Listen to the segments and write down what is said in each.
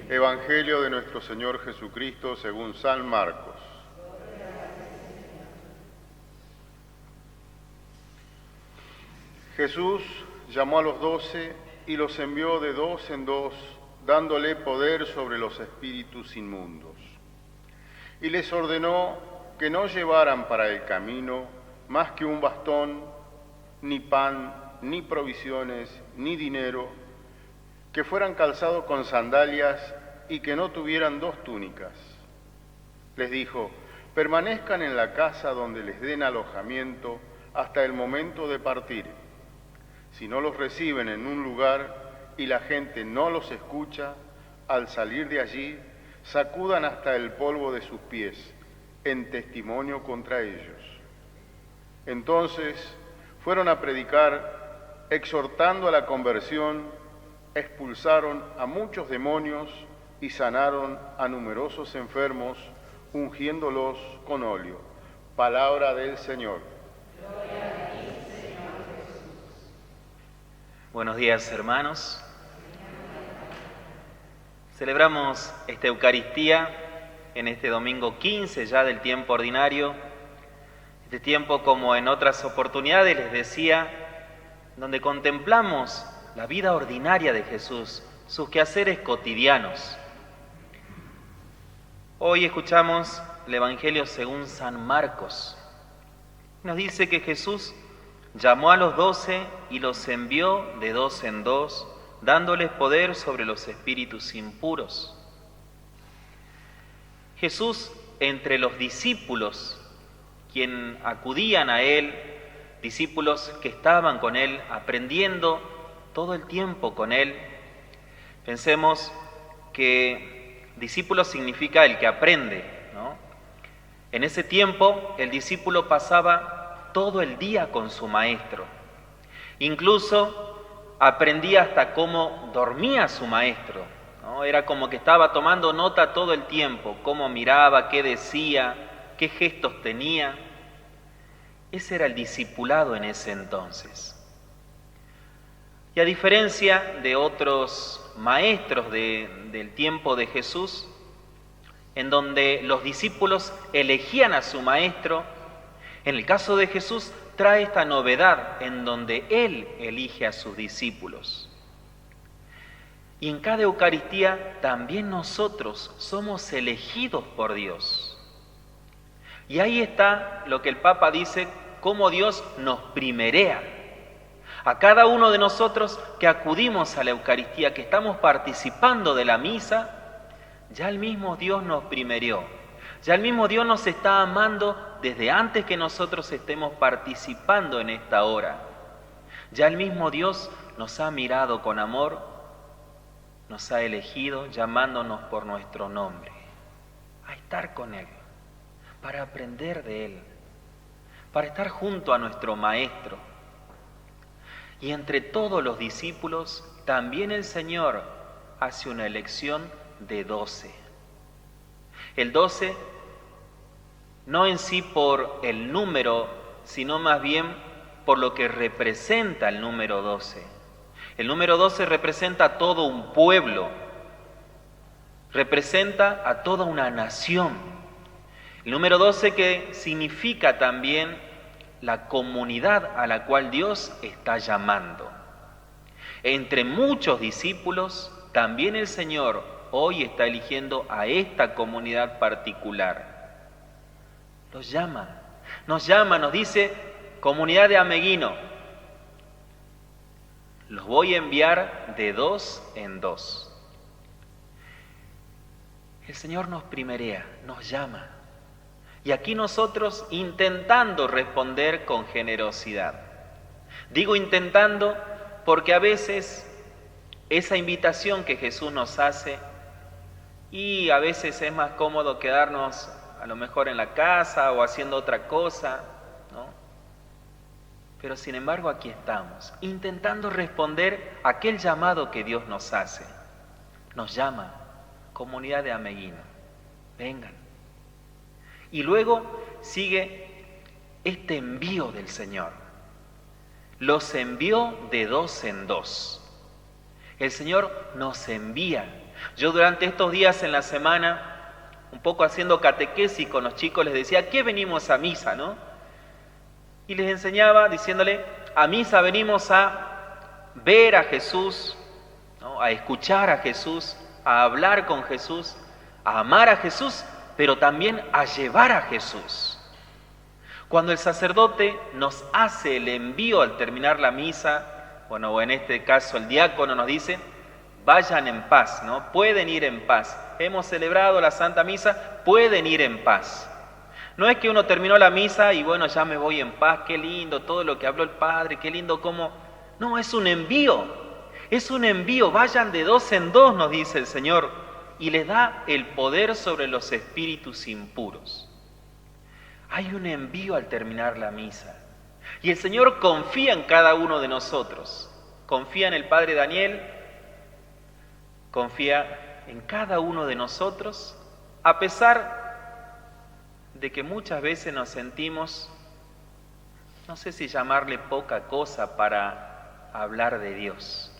Evangelio de nuestro Señor Jesucristo según San Marcos. Jesús llamó a los 12 y los envió de dos en dos, dándole poder sobre los espíritus inmundos. Y les ordenó que no llevaran para el camino más que un bastón, ni pan, ni provisiones, ni dinero, que fueran calzados con sandalias y que no tuvieran dos túnicas. Les dijo: permanezcan en la casa donde les den alojamiento hasta el momento de partir. Si no los reciben en un lugar y la gente no los escucha, al salir de allí, sacudan hasta el polvo de sus pies, en testimonio contra ellos. Entonces fueron a predicar, exhortando a la conversión, expulsaron a muchos demonios y sanaron a numerosos enfermos, ungiéndolos con óleo. Palabra del Señor. Gloria a ti, Señor Jesús. Buenos días, hermanos. Celebramos esta Eucaristía en este domingo 15 ya del tiempo ordinario. Este tiempo, como en otras oportunidades, les decía, donde contemplamos la vida ordinaria de Jesús, sus quehaceres cotidianos. Hoy escuchamos el Evangelio según San Marcos. Nos dice que Jesús llamó a los 12 y los envió de dos en dos, dándoles poder sobre los espíritus impuros. Jesús, entre los discípulos, quien acudían a Él, discípulos que estaban con Él, aprendiendo todo el tiempo con Él. Pensemos que discípulo significa el que aprende, ¿no? En ese tiempo el discípulo pasaba todo el día con su maestro. Incluso aprendía hasta cómo dormía su maestro, ¿no? Era como que estaba tomando nota todo el tiempo, cómo miraba, qué decía, qué gestos tenía. Ese era el discipulado en ese entonces. Y a diferencia de otros maestros del tiempo de Jesús, en donde los discípulos elegían a su maestro, en el caso de Jesús trae esta novedad en donde Él elige a sus discípulos. Y en cada Eucaristía también nosotros somos elegidos por Dios. Y ahí está lo que el Papa dice, cómo Dios nos primerea. A cada uno de nosotros que acudimos a la Eucaristía, que estamos participando de la misa, ya el mismo Dios nos primereó. Ya el mismo Dios nos está amando desde antes que nosotros estemos participando en esta hora. Ya el mismo Dios nos ha mirado con amor, nos ha elegido llamándonos por nuestro nombre, a estar con Él, para aprender de Él, para estar junto a nuestro Maestro. Y entre todos los discípulos, también el Señor hace una elección de 12. El 12, no en sí por el número, sino más bien por lo que representa el número 12. El número 12 representa a todo un pueblo, representa a toda una nación. El número 12 que significa también la comunidad a la cual Dios está llamando. Entre muchos discípulos, también el Señor hoy está eligiendo a esta comunidad particular. Nos llama, nos dice, comunidad de Ameguino, los voy a enviar de dos en dos. El Señor nos primerea, nos llama. Y aquí nosotros intentando responder con generosidad. Digo intentando porque a veces esa invitación que Jesús nos hace, y a veces es más cómodo quedarnos a lo mejor en la casa o haciendo otra cosa, ¿no? Pero sin embargo aquí estamos, intentando responder a aquel llamado que Dios nos hace. Nos llama, comunidad de Ameguino, vengan. Y luego sigue este envío del Señor. Los envió de dos en dos. El Señor nos envía. Yo durante estos días en la semana, un poco haciendo catequesis con los chicos, les decía, ¿a qué venimos a misa, no? Y les enseñaba diciéndole, a misa venimos a ver a Jesús, ¿no? A escuchar a Jesús, a hablar con Jesús, a amar a Jesús, pero también a llevar a Jesús. Cuando el sacerdote nos hace el envío al terminar la misa, bueno, o en este caso el diácono nos dice, vayan en paz, ¿no? Pueden ir en paz. Hemos celebrado la Santa Misa, pueden ir en paz. No es que uno terminó la misa y bueno, ya me voy en paz, qué lindo todo lo que habló el Padre, qué lindo cómo... No, es un envío, vayan de 2 en 2, nos dice el Señor, y les da el poder sobre los espíritus impuros. Hay un envío al terminar la misa. Y el Señor confía en cada uno de nosotros. Confía en el Padre Daniel, confía en cada uno de nosotros, a pesar de que muchas veces nos sentimos, no sé si llamarle poca cosa para hablar de Dios.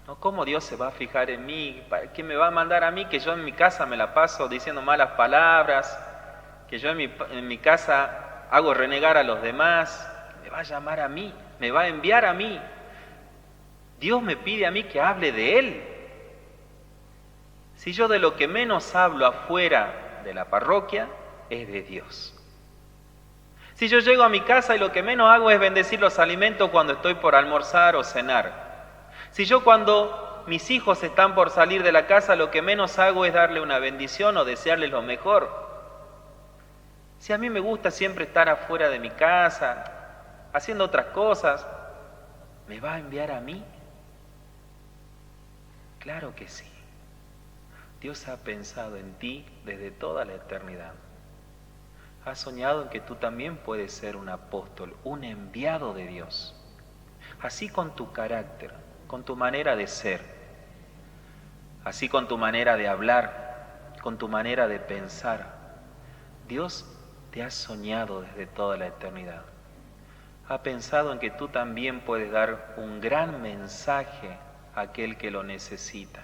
¿No? ¿Cómo Dios se va a fijar en mí? ¿Para qué me va a mandar a mí que yo en mi casa me la paso diciendo malas palabras? Que yo en mi casa hago renegar a los demás. Me va a llamar a mí, me va a enviar a mí. Dios me pide a mí que hable de Él. Si yo de lo que menos hablo afuera de la parroquia es de Dios. Si yo llego a mi casa y lo que menos hago es bendecir los alimentos cuando estoy por almorzar o cenar. Si yo cuando mis hijos están por salir de la casa lo que menos hago es darle una bendición o desearles lo mejor. Si a mí me gusta siempre estar afuera de mi casa, haciendo otras cosas, ¿me va a enviar a mí? Claro que sí. Dios ha pensado en ti desde toda la eternidad. Ha soñado en que tú también puedes ser un apóstol, un enviado de Dios. Así con tu carácter, con tu manera de ser, así con tu manera de hablar, con tu manera de pensar. Dios te ha soñado desde toda la eternidad. Ha pensado en que tú también puedes dar un gran mensaje a aquel que lo necesita.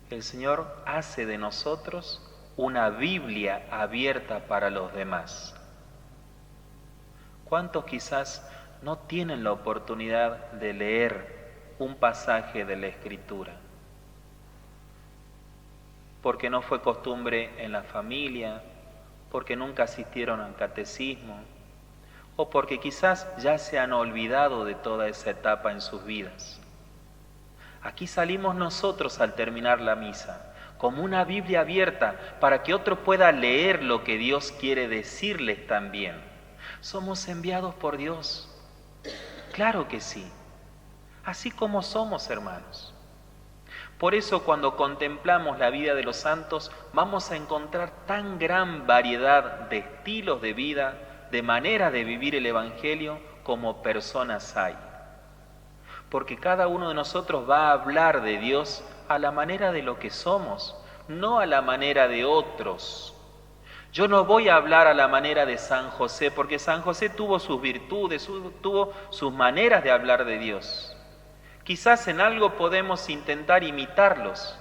El Señor hace de nosotros una Biblia abierta para los demás. ¿Cuántos quizás no tienen la oportunidad de leer un pasaje de la Escritura? Porque no fue costumbre en la familia, porque nunca asistieron al catecismo, o porque quizás ya se han olvidado de toda esa etapa en sus vidas. Aquí salimos nosotros al terminar la misa, como una Biblia abierta para que otro pueda leer lo que Dios quiere decirles también. Somos enviados por Dios. Claro que sí, así como somos, hermanos. Por eso cuando contemplamos la vida de los santos vamos a encontrar tan gran variedad de estilos de vida, de manera de vivir el Evangelio como personas hay. Porque cada uno de nosotros va a hablar de Dios a la manera de lo que somos, no a la manera de otros. Yo no voy a hablar a la manera de San José, porque San José tuvo sus virtudes, tuvo sus maneras de hablar de Dios. Quizás en algo podemos intentar imitarlos,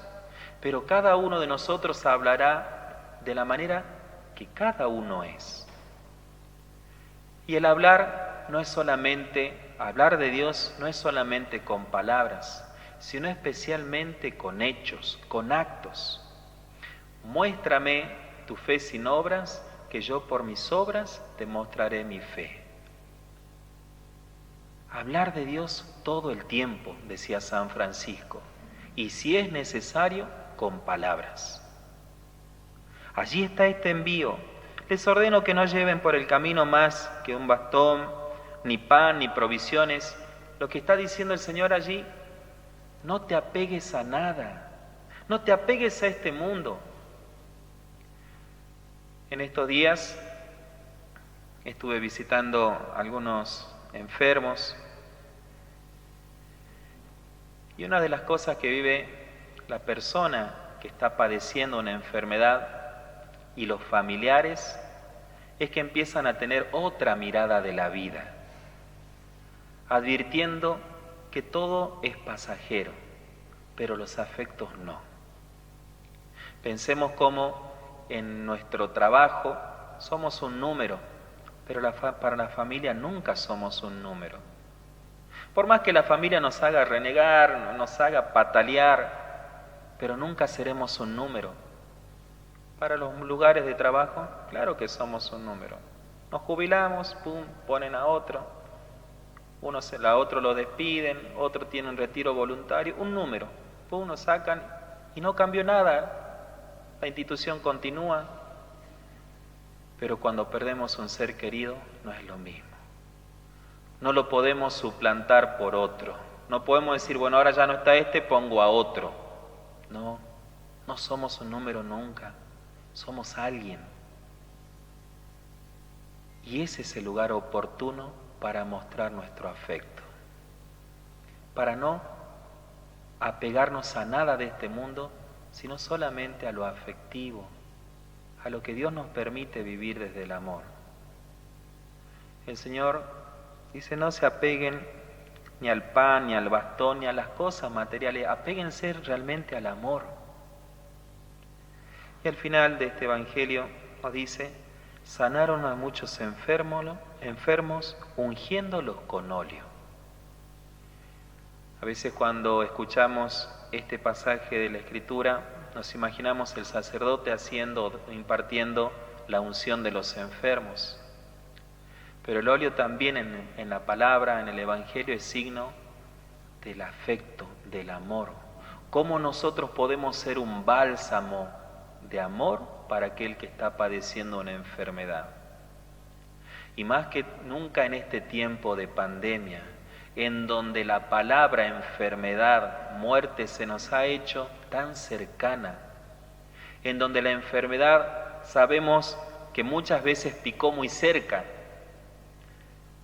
pero cada uno de nosotros hablará de la manera que cada uno es. Y el hablar de Dios no es solamente con palabras, sino especialmente con hechos, con actos. Muéstrame tu fe sin obras, que yo por mis obras te mostraré mi fe. Hablar de Dios todo el tiempo, decía San Francisco, y si es necesario, con palabras. Allí está este envío. Les ordeno que no lleven por el camino más que un bastón, ni pan, ni provisiones. Lo que está diciendo el Señor allí, no te apegues a nada, no te apegues a este mundo. En estos días estuve visitando algunos enfermos y una de las cosas que vive la persona que está padeciendo una enfermedad y los familiares es que empiezan a tener otra mirada de la vida, advirtiendo que todo es pasajero, pero los afectos no. Pensemos cómo en nuestro trabajo somos un número, pero para la familia nunca somos un número. Por más que la familia nos haga renegar, nos haga patalear, pero nunca seremos un número. Para los lugares de trabajo, claro que somos un número. Nos jubilamos, pum, ponen a otro, a otro lo despiden, otro tiene un retiro voluntario, un número, pum, nos sacan y no cambió nada. La institución continúa, pero cuando perdemos un ser querido no es lo mismo. No lo podemos suplantar por otro. No podemos decir, bueno, ahora ya no está este, pongo a otro. No, no somos un número nunca. Somos alguien. Y ese es el lugar oportuno para mostrar nuestro afecto. Para no apegarnos a nada de este mundo, sino solamente a lo afectivo, a lo que Dios nos permite vivir desde el amor. El Señor dice, no se apeguen ni al pan, ni al bastón, ni a las cosas materiales, apéguense realmente al amor. Y al final de este Evangelio nos dice, sanaron a muchos enfermos ungiéndolos con óleo. A veces cuando escuchamos este pasaje de la Escritura, nos imaginamos el sacerdote impartiendo la unción de los enfermos. Pero el óleo también en la palabra, en el Evangelio, es signo del afecto, del amor. ¿Cómo nosotros podemos ser un bálsamo de amor para aquel que está padeciendo una enfermedad? Y más que nunca en este tiempo de pandemia, en donde la palabra enfermedad, muerte se nos ha hecho tan cercana, en donde la enfermedad sabemos que muchas veces picó muy cerca,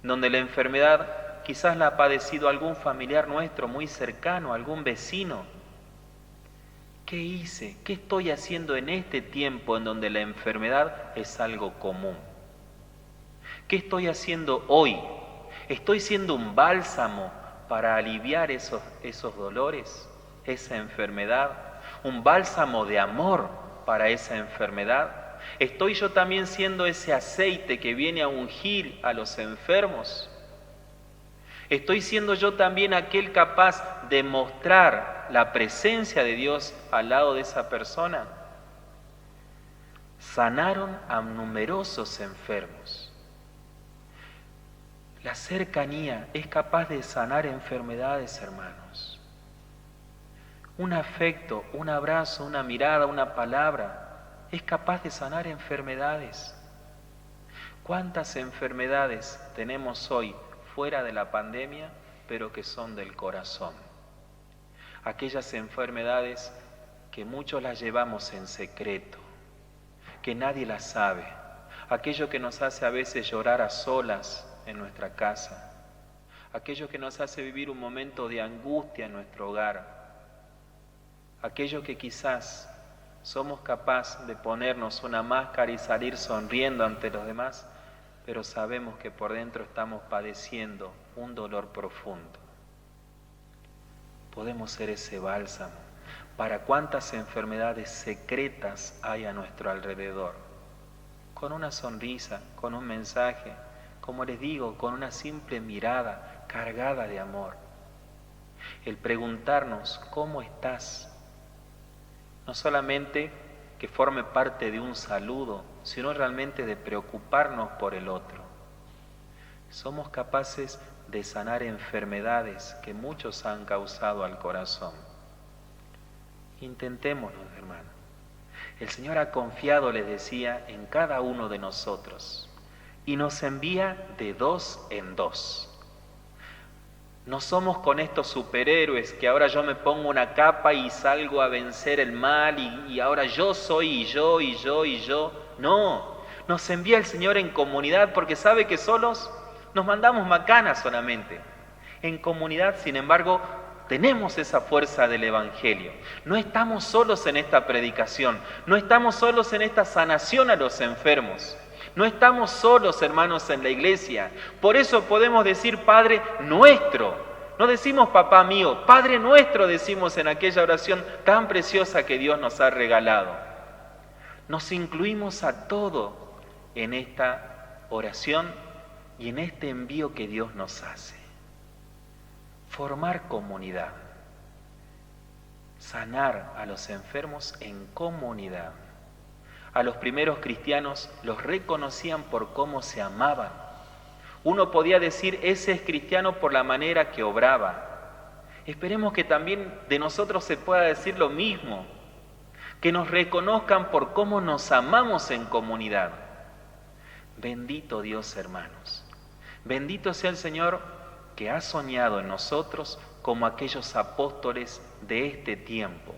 donde la enfermedad quizás la ha padecido algún familiar nuestro muy cercano, algún vecino. ¿Qué hice? ¿Qué estoy haciendo en este tiempo en donde la enfermedad es algo común? ¿Qué estoy haciendo hoy? ¿Estoy siendo un bálsamo para aliviar esos dolores, esa enfermedad? ¿Un bálsamo de amor para esa enfermedad? ¿Estoy yo también siendo ese aceite que viene a ungir a los enfermos? ¿Estoy siendo yo también aquel capaz de mostrar la presencia de Dios al lado de esa persona? Sanaron a numerosos enfermos. La cercanía es capaz de sanar enfermedades, hermanos. Un afecto, un abrazo, una mirada, una palabra es capaz de sanar enfermedades. ¿Cuántas enfermedades tenemos hoy fuera de la pandemia, pero que son del corazón? Aquellas enfermedades que muchos las llevamos en secreto, que nadie las sabe. Aquello que nos hace a veces llorar a solas en nuestra casa. Aquello que nos hace vivir un momento de angustia en nuestro hogar. Aquello que quizás somos capaces de ponernos una máscara y salir sonriendo ante los demás, pero sabemos que por dentro estamos padeciendo un dolor profundo. Podemos ser ese bálsamo para cuántas enfermedades secretas hay a nuestro alrededor. Con una sonrisa, con un mensaje, como les digo, con una simple mirada cargada de amor. El preguntarnos ¿cómo estás? No solamente que forme parte de un saludo, sino realmente de preocuparnos por el otro. Somos capaces de sanar enfermedades que muchos han causado al corazón. Intentémoslo, hermano. El Señor ha confiado, les decía, en cada uno de nosotros y nos envía de 2 en 2. No somos con estos superhéroes que ahora yo me pongo una capa y salgo a vencer el mal y ahora yo soy y yo y yo y yo. No, nos envía el Señor en comunidad porque sabe que solos nos mandamos macanas solamente. En comunidad, sin embargo, tenemos esa fuerza del Evangelio. No estamos solos en esta predicación, no estamos solos en esta sanación a los enfermos. No estamos solos, hermanos, en la iglesia. Por eso podemos decir, Padre nuestro, No decimos papá mío, Padre nuestro decimos en aquella oración tan preciosa que Dios nos ha regalado. Nos incluimos a todo en esta oración y en este envío que Dios nos hace. Formar comunidad. Sanar a los enfermos en comunidad. A los primeros cristianos los reconocían por cómo se amaban. Uno podía decir, ese es cristiano por la manera que obraba. Esperemos que también de nosotros se pueda decir lo mismo, que nos reconozcan por cómo nos amamos en comunidad. Bendito Dios, hermanos. Bendito sea el Señor que ha soñado en nosotros como aquellos apóstoles de este tiempo.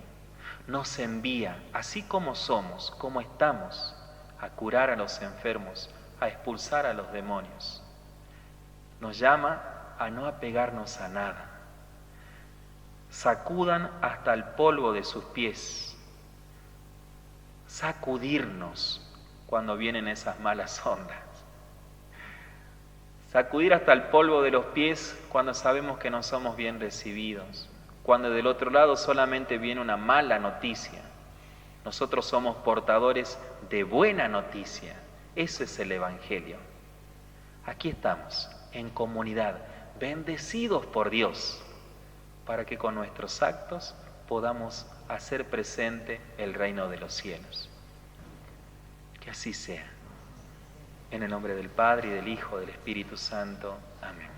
Nos envía, así como somos, como estamos, a curar a los enfermos, a expulsar a los demonios. Nos llama a no apegarnos a nada. Sacudan hasta el polvo de sus pies. Sacudirnos cuando vienen esas malas ondas. Sacudir hasta el polvo de los pies cuando sabemos que no somos bien recibidos. Cuando del otro lado solamente viene una mala noticia. Nosotros somos portadores de buena noticia. Eso es el Evangelio. Aquí estamos, en comunidad, bendecidos por Dios, para que con nuestros actos podamos hacer presente el reino de los cielos. Que así sea. En el nombre del Padre, y del Hijo, y del Espíritu Santo. Amén.